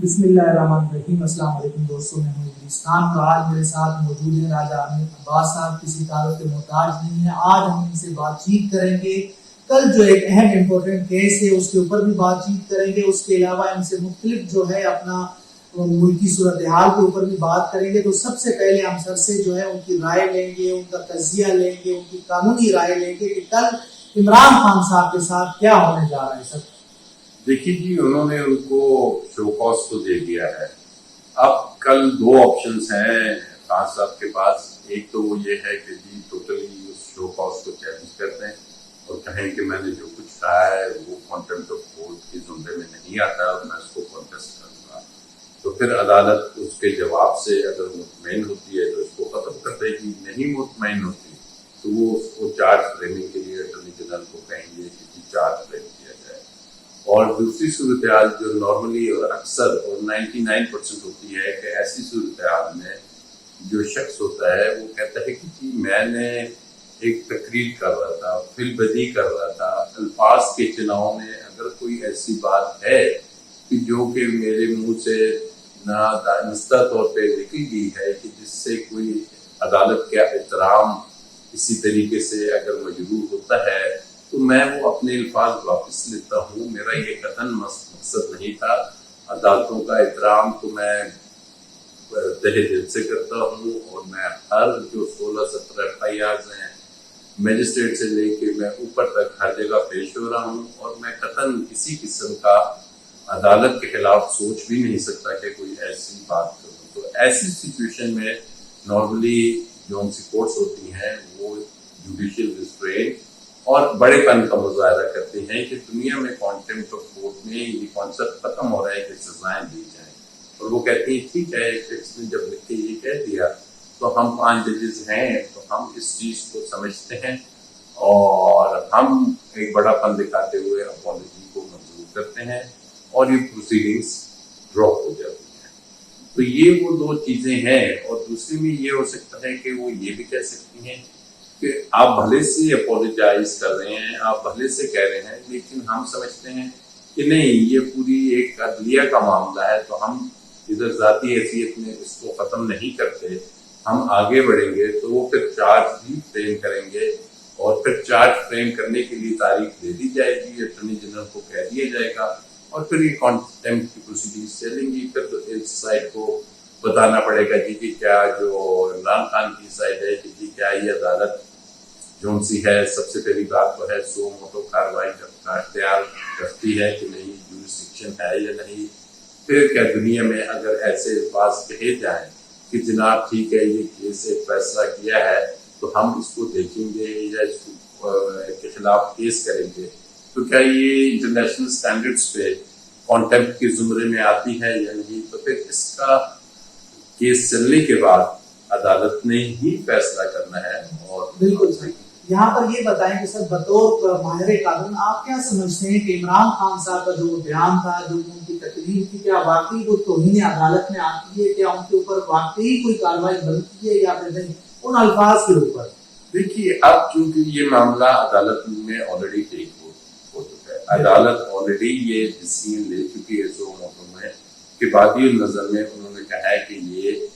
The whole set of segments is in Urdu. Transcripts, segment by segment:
بسم اللہ الرحمن الرحیم۔ السلام علیکم دوستوں، میں ہوں ادریس خان اور آج میرے ساتھ موجود ہیں راجہ عامر عباس صاحب، کسی تعلق کے محتاج نہیں ہیں۔ آج ہم ان سے بات چیت کریں گے، کل جو ایک اہم امپورٹنٹ کیس ہے اس کے اوپر بھی بات چیت کریں گے، اس کے علاوہ ان سے مختلف جو ہے اپنا ملکی صورتحال کے اوپر بھی بات کریں گے۔ تو سب سے پہلے ہم سر سے جو ہے ان کی رائے لیں گے، ان کا تجزیہ لیں گے، ان کی قانونی رائے لیں گے کہ کل عمران خان صاحب کے ساتھ کیا ہونے جا رہا ہے۔ سر دیکھیے جی، انہوں نے ان کو شو کاز تو دے دیا ہے۔ اب کل دو آپشنز ہیں خان صاحب کے پاس۔ ایک تو وہ یہ ہے کہ جی ٹوٹلی اس شو کاز کو چیلنج کر دیں اور کہیں کہ میں نے جو کچھ کہا ہے وہ کانٹمپٹ آف کورٹ کے زمرے میں نہیں آتا اور میں اس کو کانٹیسٹ کروں گا، تو پھر عدالت اس کے جواب سے اگر مطمئن ہوتی ہے تو اس کو ختم کر دے گی، نہیں مطمئن ہوتی تو وہ اس کو چارج فریمنگ کے لیے اٹارنی جنرل کو کہیں گے کہ جی چارج فریم کیا جائے۔ اور دوسری صورتحال جو نارملی اور اکثر اور 99% ہوتی ہے کہ ایسی صورتحال میں جو شخص ہوتا ہے وہ کہتا ہے کہ جی میں نے ایک تقریر کر رہا تھا، فی البدیہہ کر رہا تھا، الفاظ کے چناؤ میں اگر کوئی ایسی بات ہے کہ جو کہ میرے منہ سے نادانستہ طور پہ نکل گئی ہے کہ جس سے کوئی عدالت کا احترام اسی طریقے سے اگر مجروح ہوتا ہے تو میں وہ اپنے الفاظ واپس لیتا ہوں۔ میرا یہ قطعاً مقصد نہیں تھا۔ عدالتوں کا احترام تو میں تہہ دل سے کرتا ہوں اور میں ہر جو 16-17 FIRs ہیں میجسٹریٹ سے لے کے میں اوپر تک ہر جگہ پیش ہو رہا ہوں اور میں قطعاً کسی قسم کا عدالت کے خلاف سوچ بھی نہیں سکتا کہ کوئی ایسی بات کروں۔ تو ایسی سچویشن میں نارملی جو ان سی کورٹس ہوتی ہیں وہ جوڈیشل ریسٹرینٹ اور بڑے پن کا مظاہرہ کرتے ہیں کہ دنیا میں کانٹمپٹ آف کورٹ میں یہ کانسیپٹ ختم ہو رہا ہے کہ سزائیں دی جائیں، اور وہ کہتے ہیں ٹھیک ہے ایک شخص نے جب لکھ کے یہ کہہ دیا تو ہم 5 ججز ہیں تو ہم اس چیز کو سمجھتے ہیں اور ہم ایک بڑا پن دکھاتے ہوئے اپالوجی کو منظور کرتے ہیں اور یہ پروسیڈنگز ڈراپ ہو جاتی ہیں۔ تو یہ وہ دو چیزیں ہیں، اور دوسری میں یہ ہو سکتا ہے کہ وہ یہ بھی کہہ سکتی ہیں کہ آپ بھلے سے اپولوجائز کر رہے ہیں، آپ بھلے سے کہہ رہے ہیں، لیکن ہم سمجھتے ہیں کہ نہیں یہ پوری ایک عدلیہ کا معاملہ ہے تو ہم ادھر ذاتی حیثیت میں اس کو ختم نہیں کرتے، ہم آگے بڑھیں گے۔ تو وہ پھر چارج بھی فریم کریں گے اور پھر چارج فریم کرنے کے لیے تاریخ دے دی جائے گی، اٹارنی جنرل کو کہہ دیا جائے گا اور پھر یہ کانٹمپٹ کی پروسیڈنگز چلیں گی۔ پھر تو اس سائڈ کو بتانا پڑے گا جی کہ کیا جو عمران خان کی سائڈ ہے کہ جی کیا یہ عدالت جون سی ہے، سب سے پہلی بات تو ہے سو موٹو کارروائی کا اختیار رکھتی ہے کہ نہیں، جورسڈکشن ہے یا نہیں۔ پھر کیا دنیا میں اگر ایسے الفاظ کہے جائیں کہ جناب ٹھیک ہے یہ کیس ایک فیصلہ کیا ہے تو ہم اس کو دیکھیں گے یا اس کے خلاف کیس کریں گے، تو کیا یہ انٹرنیشنل سٹینڈرڈز پہ کانٹمپٹ کے زمرے میں آتی ہے یا نہیں؟ تو پھر اس کا کیس چلنے کے بعد عدالت نے ہی فیصلہ کرنا ہے۔ اور بالکل صحیح۔ یہاں پر یہ بتائیں کہ سر بطور ماہر قانون آپ کیا سمجھتے ہیں کہ عمران خان صاحب کا جو بیان تھا، جو ان کی تقریر تھی، کیا واقعی وہ توہین عدالت میں آتی ہے؟ کیا ان کے اوپر واقعی کوئی کارروائی بنتی ہے یا پھر نہیں ان الفاظ کے اوپر؟ دیکھیے اب چونکہ یہ معاملہ عدالت میں آلریڈی ٹیک ہو چکا ہے، عدالت آلریڈی یہ ڈیسیژن لے چکی ہے سو موٹو میں کہ بادی النظر میں انہوں نے کہا ہے کہ یہ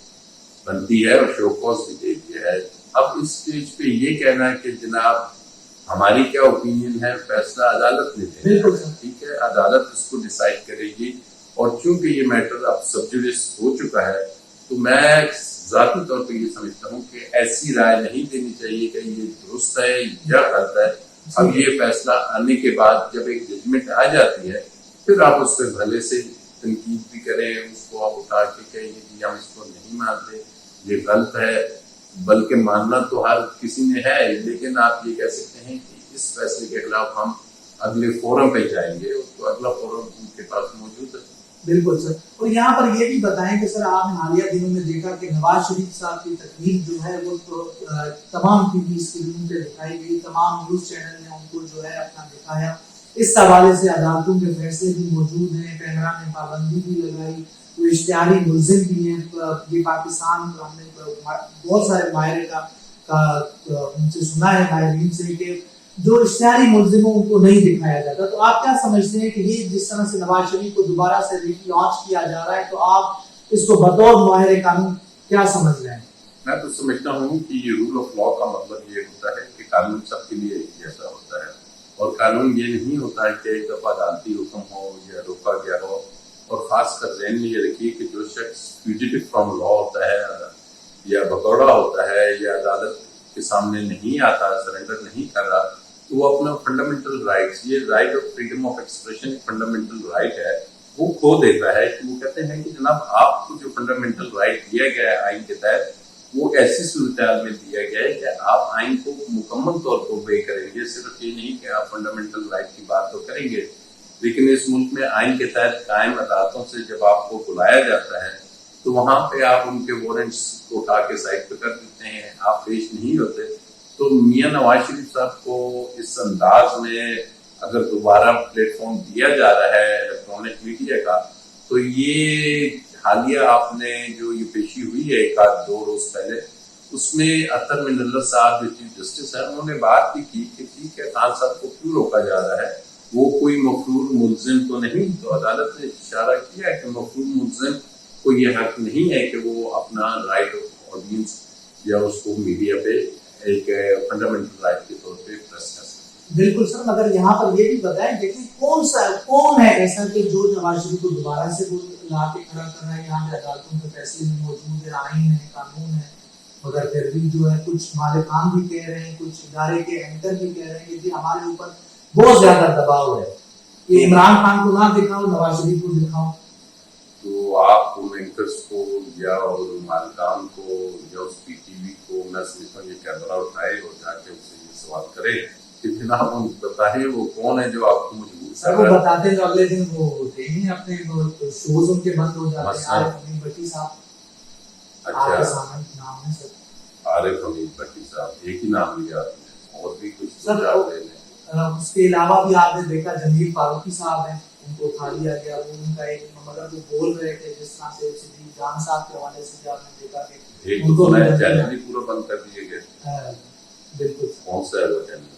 بنتی ہے اور شو کاز بھی دے دیا ہے۔ اب اس اسٹیج پہ یہ کہنا کہ جناب ہماری کیا اوپینین ہے، فیصلہ عدالت نے دینا ہے، ٹھیک ہے، عدالت اس کو ڈیسائیڈ کرے گی۔ اور چونکہ یہ میٹر اب سب جوڈس ہو چکا ہے تو میں ذاتی طور پہ یہ سمجھتا ہوں کہ ایسی رائے نہیں دینی چاہیے کہ یہ درست ہے یا غلط ہے۔ اب یہ فیصلہ آنے کے بعد جب ایک ججمنٹ آ جاتی ہے پھر آپ اس پہ بھلے سے تنقید بھی کریں، اس کو آپ اٹھا کے کہیں کہ ہم اس کو نہیں مانتے، یہ غلط ہے، بلکہ ماننا تو ہر کسی نے ہے، لیکن آپ یہ کہہ سکتے ہیں کہ اس فیصلے کے خلاف ہم اگلے فورم پہ جائیں گے، تو اگلا فورم ان کے پاس موجود ہے۔ بالکل سر۔ اور یہاں پر یہ بھی بتائیں کہ سر آپ نے حالیہ دنوں میں دیکھا کہ نواز شریف صاحب کی تقریر جو ہے وہ تمام ٹی وی اسکرین پہ دکھائی گئی، تمام نیوز چینل نے ان کو جو ہے اپنا دکھایا۔ اس حوالے سے عدالتوں کے فیصلے بھی موجود ہیں، کیمرہ میں پابندی بھی لگائی، وہ اشتہاری ملزم بھی ہیں۔ یہ پاکستان ہم نے بہت سارے ماہرین کا ان سے سنا ہے، ماہرین سے، کہ جو اشتہاری ملزموں کو نہیں دکھایا جاتا. تو آپ کیا سمجھتے ہیں کہ یہ جس طرح سے نواز شریف کو دوبارہ سے لانچ کیا جا رہا ہے تو آپ اس کو بطور ماہر قانون کیا سمجھ رہے ہیں؟ میں تو سمجھتا ہوں کہ یہ رول آف لا کا مطلب یہ ہوتا ہے کہ قانون سب کے لیے ایک جیسا ہوتا ہے، اور قانون یہ نہیں ہوتا ہے کہ ایک دفعہ عدالتی حکم ہو یا روکا گیا ہو. اور خاص کر ذہن میں یہ رکھیے کہ جو شخص فیوجیٹو فرام لا ہوتا ہے یا بکوڑا ہوتا ہے یا عدالت کے سامنے نہیں آتا، سرنڈر نہیں کر رہا، تو وہ اپنا فنڈامنٹل رائٹس، یہ right of freedom of expression ایک فنڈامنٹل رائٹ ہے، وہ کھو دیتا ہے. کہ وہ کہتے ہیں کہ جناب آپ کو جو فنڈامنٹل رائٹ دیا گیا ہے آئین کے تحت، وہ ایسی صورتحال میں دیا گیا ہے کہ آپ آئین کو مکمل طور پر اوبے کریں گے. صرف یہ نہیں کہ آپ فنڈامنٹل رائٹ کی بات تو کریں گے، لیکن اس ملک میں آئین کے تحت قائم عدالتوں سے جب آپ کو بلایا جاتا ہے تو وہاں پہ آپ ان کے وارنٹس کو اٹھا کے سائڈ پہ کر دیتے ہیں، آپ پیش نہیں ہوتے. تو میاں نواز شریف صاحب کو اس انداز میں اگر دوبارہ پلیٹ فارم دیا جا رہا ہے الیکٹرانک میڈیا کا، تو یہ حالیہ آپ نے جو یہ پیشی ہوئی ہے ایک آدھ دو روز پہلے، اس میں اطہر من اللہ صاحب جو چیف جسٹس ہے انہوں نے بات بھی کی کہ ٹھیک ہے خان صاحب کو کیوں روکا جا رہا ہے، وہ کوئی مفرور ملزم تو نہیں. تو عدالت نے اشارہ کیا ہے کہ مفرور ملزم کو یہ حق نہیں ہے کہ وہ اپنا رائٹ آف آڈینس یا اس کو میڈیا پہ ایک فنڈامنٹل رائٹ کے طور پہ پریس کر سکتے. بالکل سر، مگر یہاں پر یہ بھی بتائیں دیکھیں کون ہے ایسا کہ جو نواز شریف کو دوبارہ سے لا کے کھڑا کر رہا ہے. یہاں پہ عدالتوں کے فیصلے میں موجود ہے، آئین ہے، قانون ہے، مگر پھر بھی جو ہے کچھ مالکان بھی کہہ رہے ہیں، کچھ ادارے کے اینکر بھی کہہ رہے ہیں کہ جی ہمارے اوپر بہت زیادہ دباؤ ہے، کہ عمران خان کو نہ دکھاؤ، نواز شریف کو دکھاؤ. تو آپ کو اینکرس کو یا مالکان کو یا اس پی ٹی وی کو میں سمجھتا ہوں یہ کیمرہ اٹھائے اور جا کے اس سے یہ سوال کرے کہ جناب ان بتائیے وہ کون ہے جو آپ کو مجبور سر وہ بتاتے ہیں تو اگلے دن وہ ہوتے ہی اپنے شوز ان کے بند ہو جاتے ہیں. عارف حمید بٹی صاحب آپ کے سامنے نام ہے سر. عارف حمید بٹی صاحب ایک ہی نام لیا آپ نے، اور بھی کچھ سر اس کے علاوہ بھی آپ نے دیکھا جمیل فاروقی صاحب ہیں، ان کو اٹھا لیا گیا. وہ ان کا ایک مگر وہ بول رہے تھے جس طرح سے صدیق جان صاحب کے حوالے سے آپ نے دیکھا کہ ان کو چینل ہی پورا بند کر دیے گئے. بالکل کون سا ہے وہ چینل؟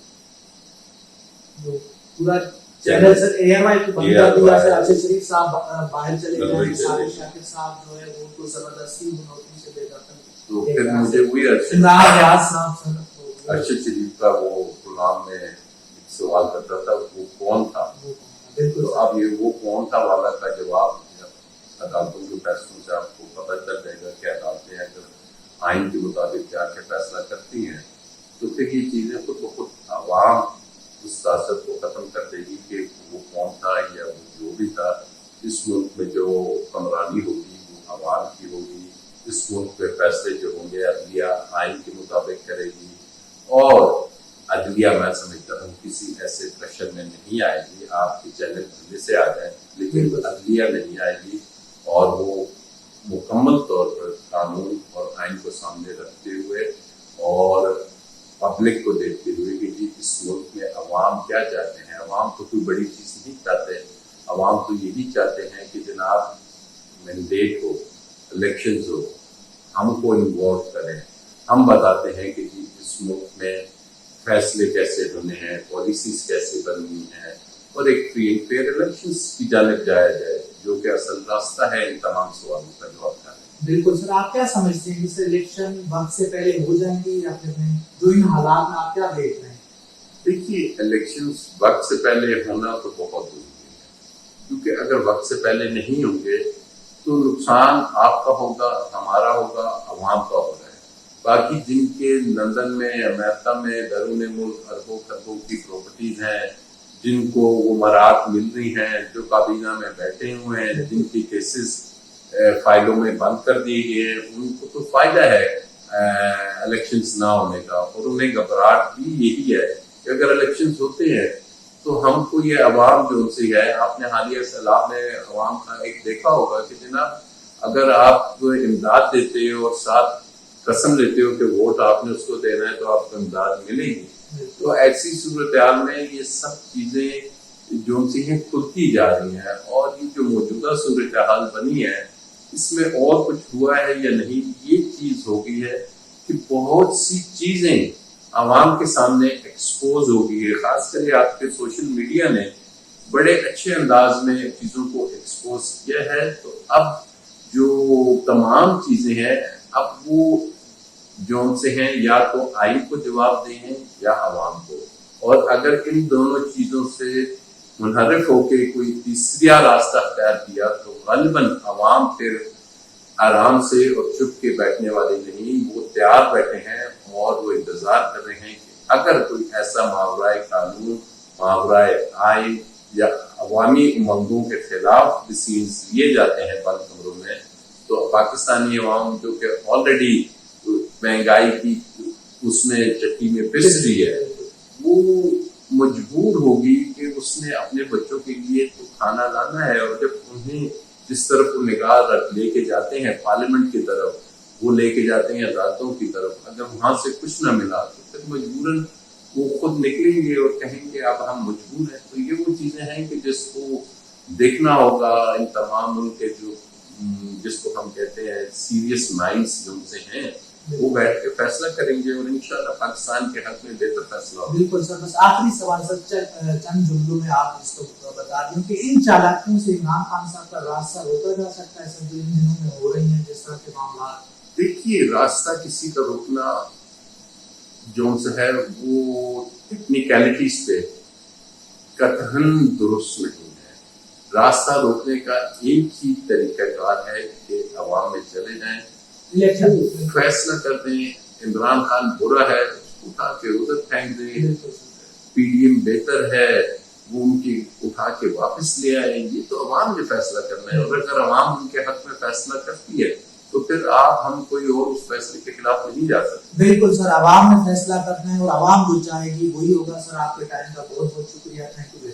جو پورا چینل سر ایئر وائی کو بند کر دیا. سر ارشد شریف صاحب باہر چلے گئے، سارے شاکر صاحب جو ہے وہ ان کو زبردستی نوکری سے بھیجا تھا. تو پھر مجھے وہی ارشد شریف کا وہ غلام میں سوال کرتا تھا وہ کون تھا. تو اب یہ وہ کون تھا والا کا جواب عدالتوں کے فیصلوں سے آپ کو پتہ چل جائے گا کہ عدالتیں اگر آئین کے مطابق جا کے فیصلہ کرتی ہیں تو پھر یہ چیزیں خود بخود عوام اس تاثر کو ختم کر دے گی کہ وہ کون تھا یا وہ جو بھی تھا. اس ملک میں جو حکمرانی ہوگی وہ عوام کی ہوگی. اس ملک میں فیصلے جو ہوں گے عدلیہ آئین کے مطابق کرے گی، اور عدلیہ میں سمجھتا ہوں کسی ایسے پریشر میں نہیں آئے گی. آپ کے چینل دلی سے آ جائیں لیکن عدلیہ نہیں آئے گی، اور وہ مکمل طور پر قانون اور آئین کو سامنے رکھتے ہوئے اور پبلک کو دیکھتے ہوئے کہ جی اس ملک میں عوام کیا چاہتے ہیں. عوام تو کوئی بڑی چیز نہیں چاہتے، عوام تو یہی چاہتے ہیں کہ جناب مینڈیٹ ہو، الیکشنز ہو، ہم کو انوالو کریں، ہم بتاتے ہیں کہ جی اس ملک میں فیصلے کیسے ہونے ہیں، پالیسیز کیسے بننی ہیں، اور ایک فری اینڈ فیئر الیکشنز کی جانب جایا جائے جو کہ اصل راستہ ہے ان تمام سوالوں کا جواب دینے. بالکل سر، آپ کیا سمجھتے ہیں کہ الیکشن وقت سے پہلے ہو جائیں گے یا پھر نہیں؟ جو ان حالات میں آپ کیا دیکھ رہے ہیں؟ دیکھیے الیکشنز وقت سے پہلے ہونا تو بہت ضروری ہے، کیونکہ اگر وقت سے پہلے نہیں ہوں گے تو نقصان آپ کا ہوگا، ہمارا ہوگا، عوام کا ہوگا. باقی جن کے لندن میں، امریکہ میں، بیرون ملک اربوں خربوں کی پراپرٹیز ہیں، جن کو وہ مراد مل رہی ہیں، جو کابینہ میں بیٹھے ہوئے ہیں، جن کی کیسز فائلوں میں بند کر دیے گئے ہیں، ان کو تو فائدہ ہے الیکشنز نہ ہونے کا. اور انہیں گھبراہٹ بھی یہی ہے کہ اگر الیکشنز ہوتے ہیں تو ہم کو یہ عوام جو ان سے ہے، آپ نے حالیہ سیلاب میں عوام کا ایک دیکھا ہوگا کہ جناب اگر آپ امداد دیتے ہو اور ساتھ قسم لیتے ہو کہ ووٹ آپ نے اس کو دینا ہے تو آپ کو امداد ملے گی. تو ایسی صورتحال میں یہ سب چیزیں جو ان سے ہیں کھلتی جا رہی ہیں، اور یہ جو موجودہ صورتحال بنی ہے اس میں اور کچھ ہوا ہے یا نہیں، یہ چیز ہو گئی ہے کہ بہت سی چیزیں عوام کے سامنے ایکسپوز ہوگی. خاص کر آپ کے سوشل میڈیا نے بڑے اچھے انداز میں چیزوں کو ایکسپوز کیا ہے. تو اب جو تمام چیزیں ہیں اب وہ جو ان سے ہیں یا تو آئین کو جواب دیں ہیں یا عوام کو. اور اگر ان دونوں چیزوں سے منحرف ہو کے کوئی تیسرا راستہ اختیار کیا تو غالباً عوام پھر آرام سے اور چپ کے بیٹھنے والے نہیں، وہ تیار بیٹھے ہیں اور وہ انتظار کر رہے ہیں کہ اگر کوئی ایسا ماورائے قانون، ماورائے آئین یا عوامی امنگوں کے خلاف ڈیسیژنز لیے جاتے ہیں بند کمروں میں، تو پاکستانی عوام جو کہ آلریڈی مہنگائی کی اس میں چکی میں پس رہی ہے، وہ مجبور ہوگی کہ اس نے اپنے بچوں کے لیے تو کھانا لانا ہے. اور جب انہیں جس طرف وہ نگاہ لے کے جاتے ہیں پارلیمنٹ کی طرف، وہ لے کے جاتے ہیں عدالتوں کی طرف، اگر وہاں سے کچھ نہ ملا تو پھر مجبوراً وہ خود نکلیں گے اور کہیں گے اب ہم مجبور ہیں. تو یہ وہ چیزیں ہیں کہ جس کو دیکھنا ہوگا ان تمام ان کے جو جس کو ہم کہتے ہیں سیریس مائنڈس جو ان سے ہیں، وہ بیٹھ کے فیصلہ کریں گے اور انشاءاللہ پاکستان کے حق میں بہتر فیصلہ ہوگا. بالکل سر. بس آخری سوال سر، چند جملوں میں آپ اس کو بتا دیں کہ ان چالاکیوں سے عمران خان صاحب کا راستہ روکا جا سکتا ہے سر جو ان دنوں میں ہو رہی ہیں جس طرح کے معاملات؟ دیکھیے، راستہ کسی کا روکنا جو سے ہے وہ ٹیکنیکلٹیز پہ قطعاً درست نہیں ہے. راستہ روکنے کا ایک ہی طریقہ کار ہے کہ عوام میں چلے جائیں، فیصلہ کر دیں. عمران خان برا ہے اٹھا کے ادھر پھینک دیں، پی ڈی ایم بہتر ہے وہ ان کی اٹھا کے واپس لے آئیں. یہ تو عوام نے فیصلہ کرنا ہے. اور اگر عوام ان کے حق میں فیصلہ کرتی ہے تو پھر آپ ہم کوئی اور اس فیصلے کے خلاف نہیں جا سکتے. بالکل سر، عوام نے فیصلہ کرنا ہے اور عوام جو چاہے گی وہی ہوگا. سر آپ کے ٹائم کا بہت بہت شکریہ. Thank you.